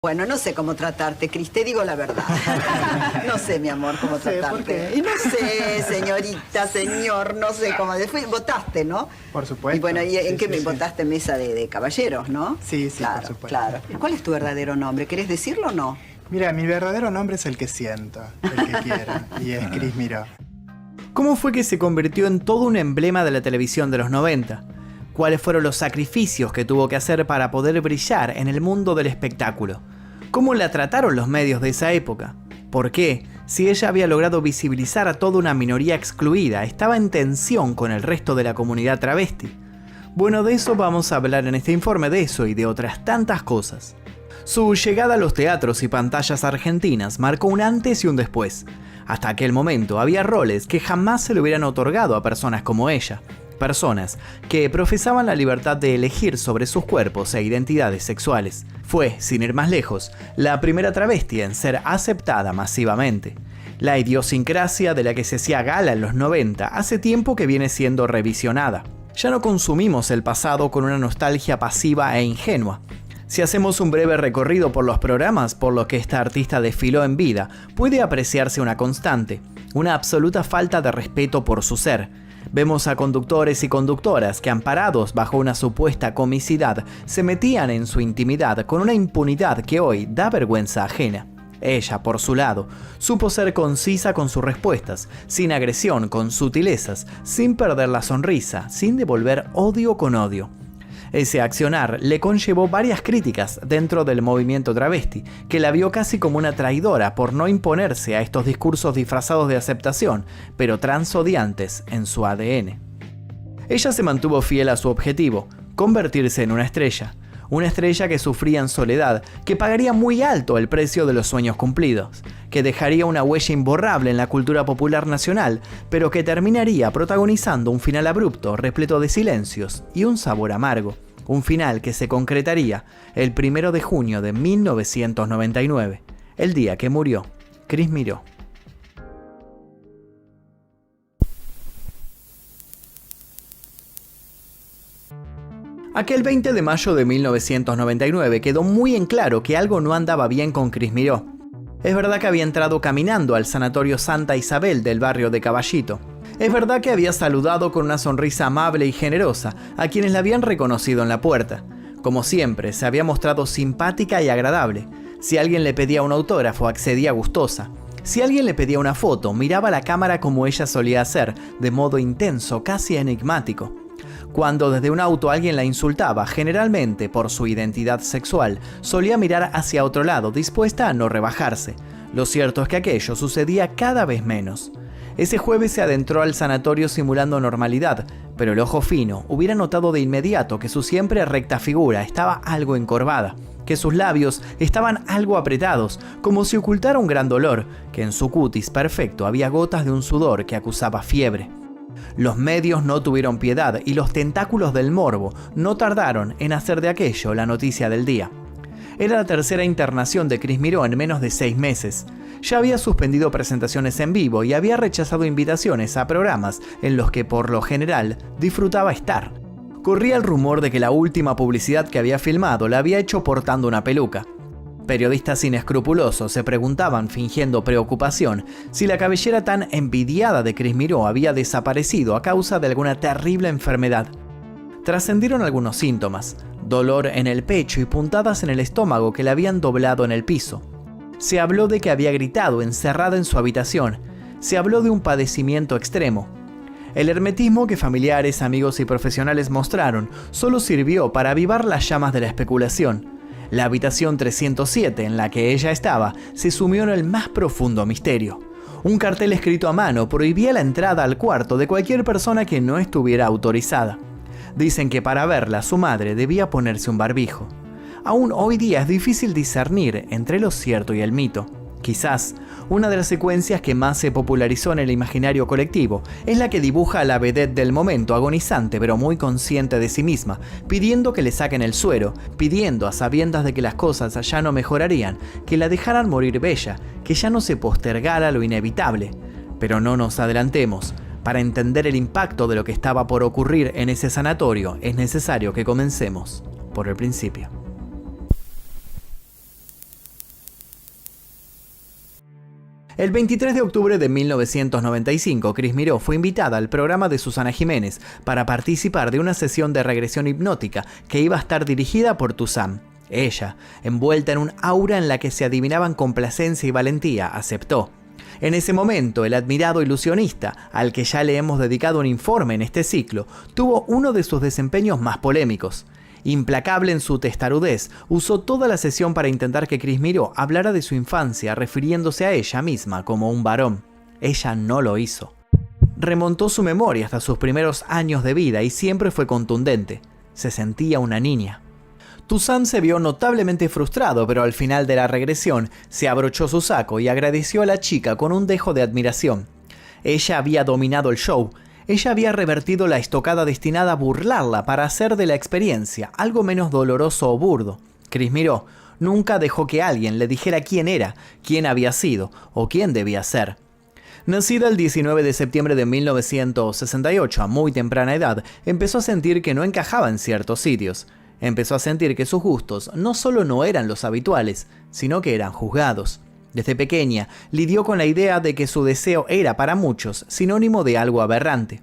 Bueno, no sé cómo tratarte, Cris, te digo la verdad. No sé, mi amor, cómo tratarte. ¿Por qué? Y no sé, señorita, señor, no sé cómo. Después votaste, ¿no? Por supuesto. Y bueno, ¿y en Sí, qué sí, me sí. votaste? Mesa de caballeros, ¿no? Sí, sí, claro, por supuesto. Claro. ¿Cuál es tu verdadero nombre? ¿Querés decirlo o no? Mira, mi verdadero nombre es el que siento, el que quiero, y es Cris Miró. ¿Cómo fue que se convirtió en todo un emblema de la televisión de los 90? ¿Cuáles fueron los sacrificios que tuvo que hacer para poder brillar en el mundo del espectáculo? ¿Cómo la trataron los medios de esa época? ¿Por qué, si ella había logrado visibilizar a toda una minoría excluida, estaba en tensión con el resto de la comunidad travesti? Bueno, de eso vamos a hablar en este informe, de eso y de otras tantas cosas. Su llegada a los teatros y pantallas argentinas marcó un antes y un después. Hasta aquel momento había roles que jamás se le hubieran otorgado a personas como ella. Personas que profesaban la libertad de elegir sobre sus cuerpos e identidades sexuales. Fue, sin ir más lejos, la primera travesti en ser aceptada masivamente. La idiosincrasia de la que se hacía gala en los 90 hace tiempo que viene siendo revisionada. Ya no consumimos el pasado con una nostalgia pasiva e ingenua. Si hacemos un breve recorrido por los programas por los que esta artista desfiló en vida, puede apreciarse una constante, una absoluta falta de respeto por su ser. Vemos a conductores y conductoras que, amparados bajo una supuesta comicidad, se metían en su intimidad con una impunidad que hoy da vergüenza ajena. Ella, por su lado, supo ser concisa con sus respuestas, sin agresión, con sutilezas, sin perder la sonrisa, sin devolver odio con odio. Ese accionar le conllevó varias críticas dentro del movimiento travesti, que la vio casi como una traidora por no imponerse a estos discursos disfrazados de aceptación, pero transodiantes en su ADN. Ella se mantuvo fiel a su objetivo, convertirse en una estrella que sufría en soledad, que pagaría muy alto el precio de los sueños cumplidos, que dejaría una huella imborrable en la cultura popular nacional, pero que terminaría protagonizando un final abrupto, repleto de silencios y un sabor amargo. Un final que se concretaría el 1 de junio de 1999, el día que murió Cris Miró. Aquel 20 de mayo de 1999 quedó muy en claro que algo no andaba bien con Cris Miró. Es verdad que había entrado caminando al sanatorio Santa Isabel del barrio de Caballito. Es verdad que había saludado con una sonrisa amable y generosa a quienes la habían reconocido en la puerta. Como siempre, se había mostrado simpática y agradable. Si alguien le pedía un autógrafo, accedía gustosa. Si alguien le pedía una foto, miraba la cámara como ella solía hacer, de modo intenso, casi enigmático. Cuando desde un auto alguien la insultaba, generalmente por su identidad sexual, solía mirar hacia otro lado, dispuesta a no rebajarse. Lo cierto es que aquello sucedía cada vez menos. Ese jueves se adentró al sanatorio simulando normalidad, pero el ojo fino hubiera notado de inmediato que su siempre recta figura estaba algo encorvada, que sus labios estaban algo apretados, como si ocultara un gran dolor, que en su cutis perfecto había gotas de un sudor que acusaba fiebre. Los medios no tuvieron piedad y los tentáculos del morbo no tardaron en hacer de aquello la noticia del día. Era la tercera internación de Cris Miró en menos de 6 meses. Ya había suspendido presentaciones en vivo y había rechazado invitaciones a programas en los que por lo general disfrutaba estar. Corría el rumor de que la última publicidad que había filmado la había hecho portando una peluca. Periodistas inescrupulosos se preguntaban, fingiendo preocupación, si la cabellera tan envidiada de Cris Miró había desaparecido a causa de alguna terrible enfermedad. Trascendieron algunos síntomas: dolor en el pecho y puntadas en el estómago que la habían doblado en el piso. Se habló de que había gritado encerrada en su habitación. Se habló de un padecimiento extremo. El hermetismo que familiares, amigos y profesionales mostraron solo sirvió para avivar las llamas de la especulación. La habitación 307 en la que ella estaba se sumió en el más profundo misterio. Un cartel escrito a mano prohibía la entrada al cuarto de cualquier persona que no estuviera autorizada. Dicen que para verla su madre debía ponerse un barbijo. Aún hoy día es difícil discernir entre lo cierto y el mito. Quizás una de las secuencias que más se popularizó en el imaginario colectivo es la que dibuja a la vedette del momento, agonizante pero muy consciente de sí misma, pidiendo que le saquen el suero, pidiendo a sabiendas de que las cosas ya no mejorarían, que la dejaran morir bella, que ya no se postergara lo inevitable. Pero no nos adelantemos. Para entender el impacto de lo que estaba por ocurrir en ese sanatorio, es necesario que comencemos por el principio. El 23 de octubre de 1995, Cris Miró fue invitada al programa de Susana Jiménez para participar de una sesión de regresión hipnótica que iba a estar dirigida por Tuzán. Ella, envuelta en un aura en la que se adivinaban complacencia y valentía, aceptó. En ese momento, el admirado ilusionista, al que ya le hemos dedicado un informe en este ciclo, tuvo uno de sus desempeños más polémicos. Implacable en su testarudez, usó toda la sesión para intentar que Cris Miró hablara de su infancia, refiriéndose a ella misma como un varón. Ella no lo hizo. Remontó su memoria hasta sus primeros años de vida y siempre fue contundente. Se sentía una niña. Tuzán se vio notablemente frustrado, pero al final de la regresión se abrochó su saco y agradeció a la chica con un dejo de admiración. Ella había dominado el show. Ella había revertido la estocada destinada a burlarla para hacer de la experiencia algo menos doloroso o burdo. Cris Miró nunca dejó que alguien le dijera quién era, quién había sido o quién debía ser. Nacida el 19 de septiembre de 1968 a muy temprana edad, empezó a sentir que no encajaba en ciertos sitios. Empezó a sentir que sus gustos no solo no eran los habituales, sino que eran juzgados. Desde pequeña, lidió con la idea de que su deseo era para muchos sinónimo de algo aberrante.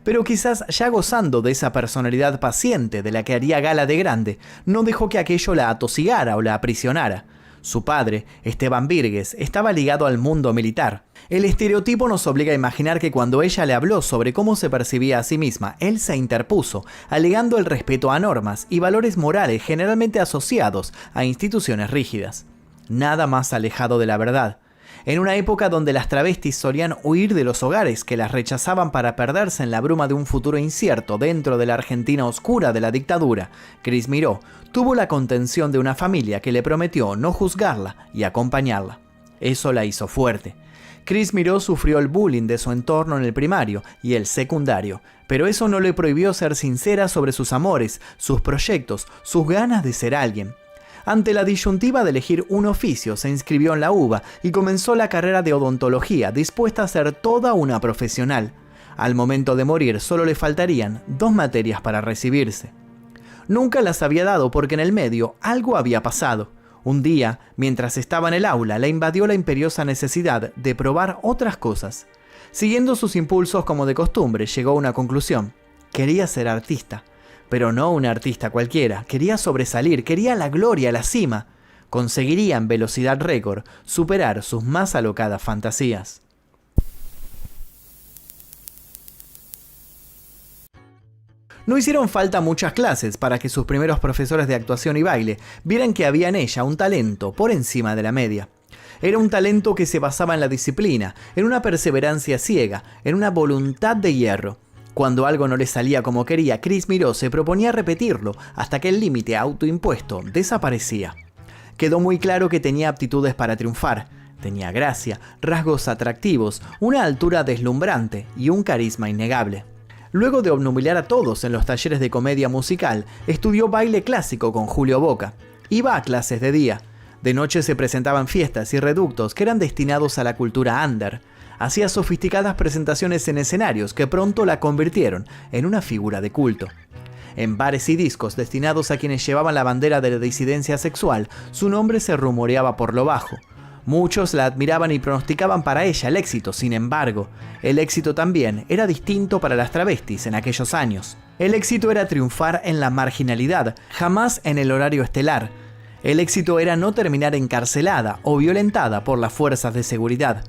Pero quizás ya gozando de esa personalidad paciente de la que haría gala de grande, no dejó que aquello la atosigara o la aprisionara. Su padre, Esteban Virgues, estaba ligado al mundo militar. El estereotipo nos obliga a imaginar que cuando ella le habló sobre cómo se percibía a sí misma, él se interpuso, alegando el respeto a normas y valores morales generalmente asociados a instituciones rígidas. Nada más alejado de la verdad. En una época donde las travestis solían huir de los hogares que las rechazaban para perderse en la bruma de un futuro incierto dentro de la Argentina oscura de la dictadura, Cris Miró tuvo la contención de una familia que le prometió no juzgarla y acompañarla. Eso la hizo fuerte. Cris Miró sufrió el bullying de su entorno en el primario y el secundario, pero eso no le prohibió ser sincera sobre sus amores, sus proyectos, sus ganas de ser alguien. Ante la disyuntiva de elegir un oficio, se inscribió en la UBA y comenzó la carrera de odontología, dispuesta a ser toda una profesional. Al momento de morir, solo le faltarían 2 materias para recibirse. Nunca las había dado porque en el medio algo había pasado. Un día, mientras estaba en el aula, la invadió la imperiosa necesidad de probar otras cosas. Siguiendo sus impulsos como de costumbre, llegó a una conclusión. Quería ser artista. Pero no un artista cualquiera, quería sobresalir, quería la gloria, la cima. Conseguiría en velocidad récord superar sus más alocadas fantasías. No hicieron falta muchas clases para que sus primeros profesores de actuación y baile vieran que había en ella un talento por encima de la media. Era un talento que se basaba en la disciplina, en una perseverancia ciega, en una voluntad de hierro. Cuando algo no le salía como quería, Cris Miró se proponía repetirlo hasta que el límite autoimpuesto desaparecía. Quedó muy claro que tenía aptitudes para triunfar. Tenía gracia, rasgos atractivos, una altura deslumbrante y un carisma innegable. Luego de obnubilar a todos en los talleres de comedia musical, estudió baile clásico con Julio Boca. Iba a clases de día. De noche se presentaban fiestas y reductos que eran destinados a la cultura under. Hacía sofisticadas presentaciones en escenarios que pronto la convirtieron en una figura de culto. En bares y discos destinados a quienes llevaban la bandera de la disidencia sexual, su nombre se rumoreaba por lo bajo. Muchos la admiraban y pronosticaban para ella el éxito. Sin embargo, el éxito también era distinto para las travestis en aquellos años. El éxito era triunfar en la marginalidad, jamás en el horario estelar. El éxito era no terminar encarcelada o violentada por las fuerzas de seguridad.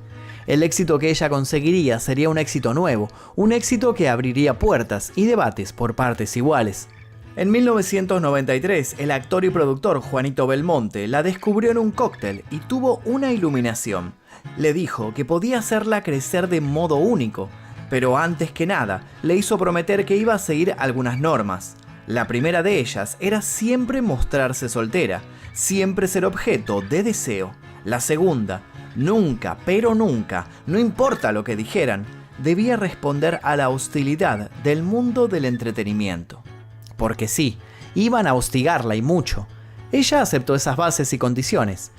El éxito que ella conseguiría sería un éxito nuevo, un éxito que abriría puertas y debates por partes iguales. En 1993, el actor y productor Juanito Belmonte la descubrió en un cóctel y tuvo una iluminación. Le dijo que podía hacerla crecer de modo único, pero antes que nada, le hizo prometer que iba a seguir algunas normas. La primera de ellas era siempre mostrarse soltera, siempre ser objeto de deseo. La segunda, nunca, pero nunca, no importa lo que dijeran, debía responder a la hostilidad del mundo del entretenimiento. Porque sí, iban a hostigarla y mucho. Ella aceptó esas bases y condiciones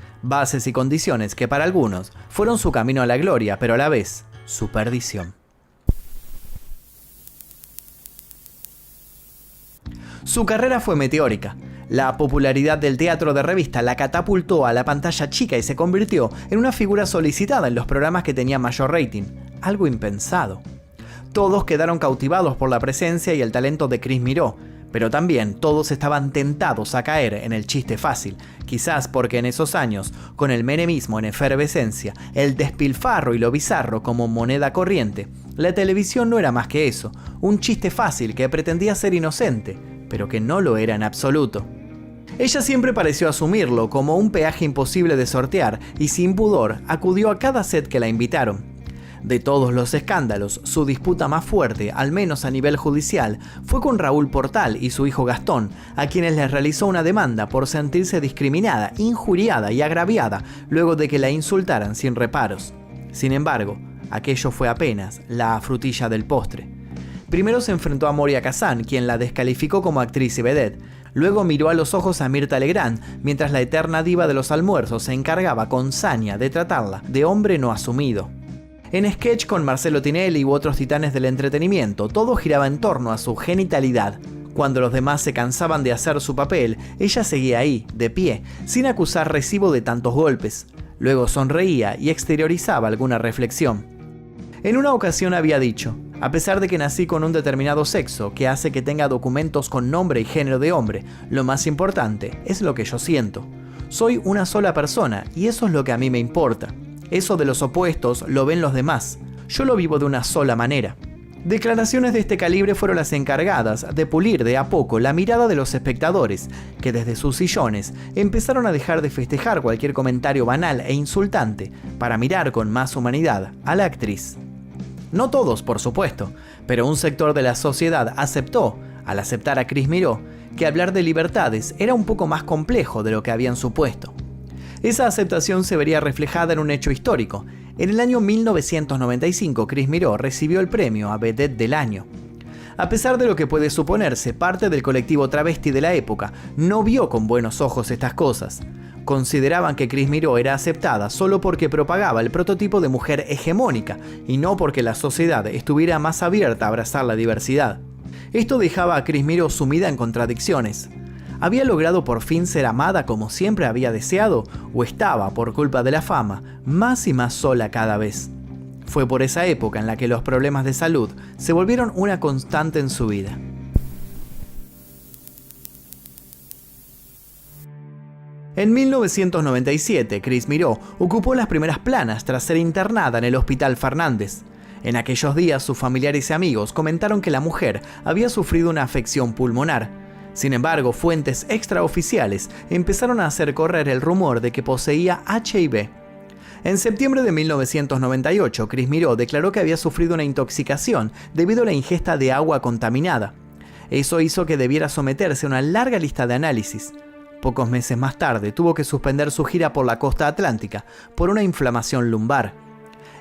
que para algunos fueron su camino a la gloria, pero a la vez su perdición. Su carrera fue meteórica. La popularidad del teatro de revista la catapultó a la pantalla chica y se convirtió en una figura solicitada en los programas que tenían mayor rating. Algo impensado. Todos quedaron cautivados por la presencia y el talento de Chris Miró, pero también todos estaban tentados a caer en el chiste fácil, quizás porque en esos años, con el menemismo en efervescencia, el despilfarro y lo bizarro como moneda corriente, la televisión no era más que eso, un chiste fácil que pretendía ser inocente, pero que no lo era en absoluto. Ella siempre pareció asumirlo como un peaje imposible de sortear y sin pudor acudió a cada set que la invitaron. De todos los escándalos, su disputa más fuerte, al menos a nivel judicial, fue con Raúl Portal y su hijo Gastón, a quienes les realizó una demanda por sentirse discriminada, injuriada y agraviada luego de que la insultaran sin reparos. Sin embargo, aquello fue apenas la frutilla del postre. Primero se enfrentó a Moria Kazan, quien la descalificó como actriz y vedette. Luego miró a los ojos a Mirta Legrand, mientras la eterna diva de los almuerzos se encargaba con saña de tratarla de hombre no asumido. En sketch con Marcelo Tinelli u otros titanes del entretenimiento, todo giraba en torno a su genitalidad. Cuando los demás se cansaban de hacer su papel, ella seguía ahí, de pie, sin acusar recibo de tantos golpes. Luego sonreía y exteriorizaba alguna reflexión. En una ocasión había dicho: a pesar de que nací con un determinado sexo que hace que tenga documentos con nombre y género de hombre, lo más importante es lo que yo siento. Soy una sola persona y eso es lo que a mí me importa. Eso de los opuestos lo ven los demás. Yo lo vivo de una sola manera. Declaraciones de este calibre fueron las encargadas de pulir de a poco la mirada de los espectadores, que desde sus sillones empezaron a dejar de festejar cualquier comentario banal e insultante para mirar con más humanidad a la actriz. No todos, por supuesto, pero un sector de la sociedad aceptó, al aceptar a Chris Miró, que hablar de libertades era un poco más complejo de lo que habían supuesto. Esa aceptación se vería reflejada en un hecho histórico. En el año 1995, Chris Miró recibió el premio a Vedette del Año. A pesar de lo que puede suponerse, parte del colectivo travesti de la época no vio con buenos ojos estas cosas. Consideraban que Chris Miró era aceptada solo porque propagaba el prototipo de mujer hegemónica y no porque la sociedad estuviera más abierta a abrazar la diversidad. Esto dejaba a Chris Miró sumida en contradicciones. ¿Había logrado por fin ser amada como siempre había deseado? ¿O estaba, por culpa de la fama, más y más sola cada vez? Fue por esa época en la que los problemas de salud se volvieron una constante en su vida. En 1997, Chris Miró ocupó las primeras planas tras ser internada en el Hospital Fernández. En aquellos días, sus familiares y amigos comentaron que la mujer había sufrido una afección pulmonar. Sin embargo, fuentes extraoficiales empezaron a hacer correr el rumor de que poseía HIV. En septiembre de 1998, Chris Miró declaró que había sufrido una intoxicación debido a la ingesta de agua contaminada. Eso hizo que debiera someterse a una larga lista de análisis. Pocos meses más tarde, tuvo que suspender su gira por la costa atlántica por una inflamación lumbar.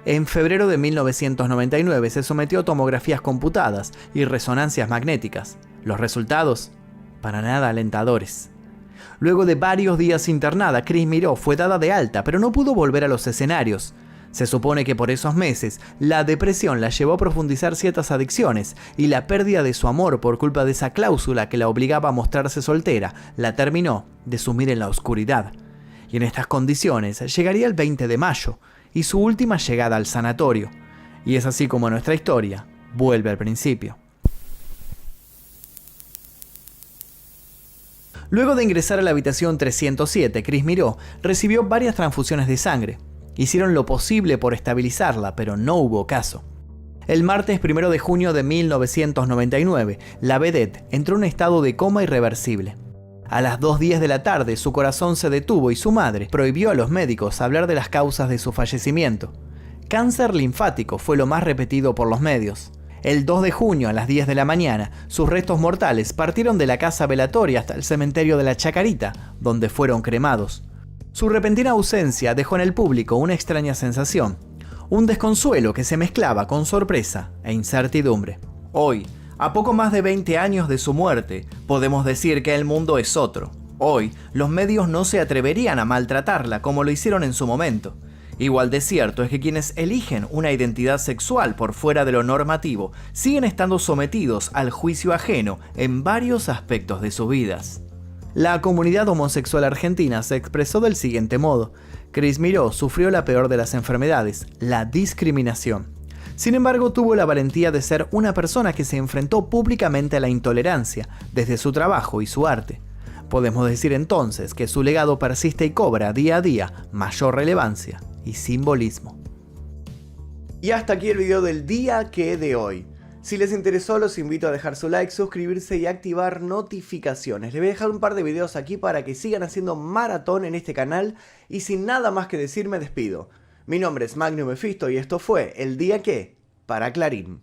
En febrero de 1999 se sometió a tomografías computadas y resonancias magnéticas. Los resultados, para nada alentadores. Luego de varios días internada, Chris Miró fue dada de alta, pero no pudo volver a los escenarios. Se supone que por esos meses, la depresión la llevó a profundizar ciertas adicciones y la pérdida de su amor por culpa de esa cláusula que la obligaba a mostrarse soltera, la terminó de sumir en la oscuridad. Y en estas condiciones llegaría el 20 de mayo y su última llegada al sanatorio. Y es así como nuestra historia vuelve al principio. Luego de ingresar a la habitación 307, Chris Miró recibió varias transfusiones de sangre. Hicieron lo posible por estabilizarla, pero no hubo caso. El martes 1 de junio de 1999, la vedette entró en un estado de coma irreversible. A las 2:10 de la tarde, su corazón se detuvo y su madre prohibió a los médicos hablar de las causas de su fallecimiento. Cáncer linfático fue lo más repetido por los medios. El 2 de junio a las 10 de la mañana, sus restos mortales partieron de la casa velatoria hasta el cementerio de la Chacarita, donde fueron cremados. Su repentina ausencia dejó en el público una extraña sensación, un desconsuelo que se mezclaba con sorpresa e incertidumbre. Hoy, a poco más de 20 años de su muerte, podemos decir que el mundo es otro. Hoy, los medios no se atreverían a maltratarla como lo hicieron en su momento. Igual de cierto es que quienes eligen una identidad sexual por fuera de lo normativo siguen estando sometidos al juicio ajeno en varios aspectos de sus vidas. La comunidad homosexual argentina se expresó del siguiente modo: Chris Miró sufrió la peor de las enfermedades, la discriminación. Sin embargo, tuvo la valentía de ser una persona que se enfrentó públicamente a la intolerancia, desde su trabajo y su arte. Podemos decir entonces que su legado persiste y cobra día a día mayor relevancia y simbolismo. Y hasta aquí el video del día que de hoy. Si les interesó, los invito a dejar su like, suscribirse y activar notificaciones. Les voy a dejar un par de videos aquí para que sigan haciendo maratón en este canal y sin nada más que decir me despido. Mi nombre es Magnum Mephisto y esto fue El Día Que para Clarín.